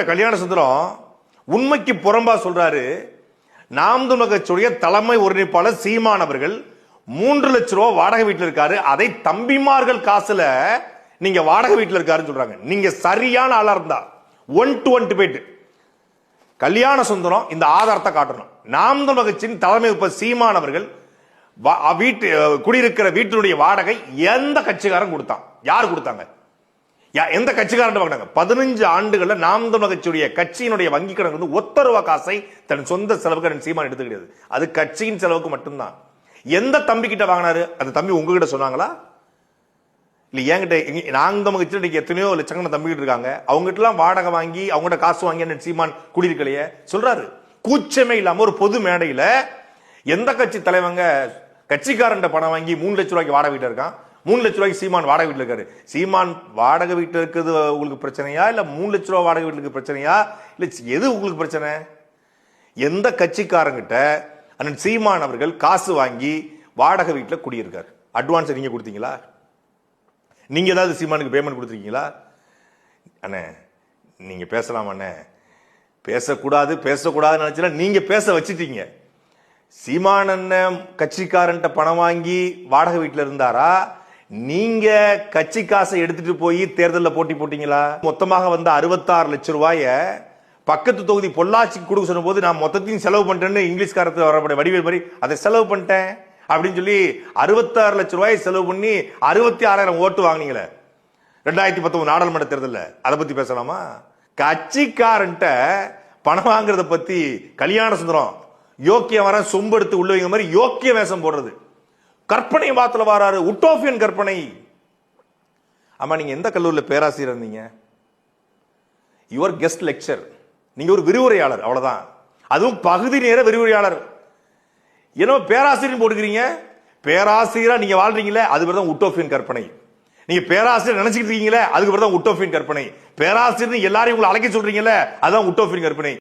கல்யாண சுந்தரம் உண்மைக்கு புறம்பா சொல்றாரு. நாம் தமிழர் கட்சியுடைய தலைமை ஒருங்கிணைப்பாளர் சீமான் அவர்கள் 3 லட்சம் ரூபாய் வாடகை வீட்டில் இருக்காரு. அதை தம்பிமார்கள் காசுல நீங்க வாடகை வீட்டில் இருக்காருன்னு சொல்றாங்க. நீங்க சரியான ஆளா இருந்தா 1 to 1 டிபேட் கல்யாண சுந்தரம் இந்த ஆதாரத்தை காட்டணும். நாம் தமிழர் கட்சியின் தலைமை சீமான் அவர்கள் வீட்டு குடியிருக்கிற வீட்டினுடைய வாடகை எந்த கட்சிக்காரன் கொடுத்தான்? யார் கொடுத்தாங்க? எந்த கட்சிக்காரன் வாங்கினாங்க? 15 ஆண்டுகள்ல நாம் தமிழர் கட்சியுடைய கட்சியினுடைய வங்கி கணக்கு வந்து ஒத்த ரூபா காசை தன் சொந்த செலவுக்கு சீமான் எடுத்து கிடையாது. அது கட்சியின் செலவுக்கு மட்டும்தான். எந்த தம்பி கிட்ட வாங்கினாரு? அந்த தம்பி உங்ககிட்ட சொன்னாங்களா? இல்ல என்கிட்ட நாம் தமிழர் கட்சியில எத்தனையோ லட்சக்கணக்கான தம்பிக்கிட்டு இருக்காங்க. அவங்ககிட்ட எல்லாம் வாடகை வாங்கி அவங்ககிட்ட காசு வாங்கி சீமான் குடியிருக்கலையே சொல்றாரு. கூச்சமே இல்லாம ஒரு பொது மேடையில எந்த கட்சி தலைவங்க கட்சிக்காரன் பணம் வாங்கி 3 லட்சம் ரூபாய்க்கு வாடகை வீட்டில் இருக்கான்? 3 லட்சம் ரூபாய்க்கு சீமான் வாடகை வீட்டில் இருக்காரு. சீமான் வாடகை வீட்டில் இருக்கிறது உங்களுக்கு பிரச்சனையா இல்ல 3 லட்சம் ரூபாய் வாடகை வீட்டுக்கு பிரச்சனையா இல்ல எது உங்களுக்கு பிரச்சனை? எந்த கட்சிக்காரங்கிட்ட அண்ணன் சீமான் அவர்கள் காசு வாங்கி வாடகை வீட்டில் குடியிருக்காரு? அட்வான்ஸ் நீங்க கொடுத்தீங்களா? நீங்க ஏதாவது சீமானுக்கு பேமெண்ட் கொடுத்துருக்கீங்களா? அண்ணே நீங்க பேசலாம் அண்ணே, பேசக்கூடாதுன்னு நினைச்சா நீங்க பேச வச்சுட்டீங்க. சீமான் அண்ணன் கட்சிக்காரன் பணம் வாங்கி வாடகை வீட்டில் இருந்தாரா? நீங்க கட்சி காசை எடுத்துட்டு போய் தேர்தலில் போட்டி போட்டீங்களா? மொத்தமாக வந்த 66 லட்சம் ரூபாய பக்கத்து தொகுதி பொள்ளாச்சிக்கு கொடுக்க சொன்ன போது நான் மொத்தத்தையும் செலவு பண்ணிட்டேன்னு இங்கிலீஷ்காரத்தில் வரப்பட வடிவேல் மாதிரி அதை செலவு பண்ணிட்டேன் அப்படின்னு சொல்லி 66 லட்சம் ரூபாய் செலவு பண்ணி 66,000 ஓட்டு வாங்கினீங்களே 2019 நாடாளுமன்ற தேர்தலில். அதை பத்தி பேசலாமா? கட்சிக்காரன் பணம் வாங்குறத பத்தி கல்யாண சுந்தரம் யோக்கிய வர சொம்பெடுத்து உள்ள வைங்க மாதிரி யோக்கிய வேஷம் போடுறது. கற்பனை வாத்துல வராரு, உட்டோபியன் கற்பனை. ஆமா, நீங்க எந்த கல்லூரியில பேராசிரியர் இருந்தீங்க? Your guest lecture. நீங்க ஒரு விரிவுரையாளர், அவ்வளவுதான். அதுவும் பகுதி நேர விரிவுரையாளர். ஏன்னா பேராசிரியர் போட்டுக்கிறீங்க. பேராசிரியரா நீங்க வாழ்றீங்களே அது பேர் தான் உட்டோபியன் கற்பனை. நீங்க பேராசிரியர் நினைச்சுக்கிட்டு இருக்கீங்களே அதுக்கு பேர் தான் உட்டோபியன் கற்பனை. பேராசிரியர் எல்லாரையும் உங்களை அழைக்க சொல்றீங்களே அதுதான் உட்டோபியன் கற்பனை.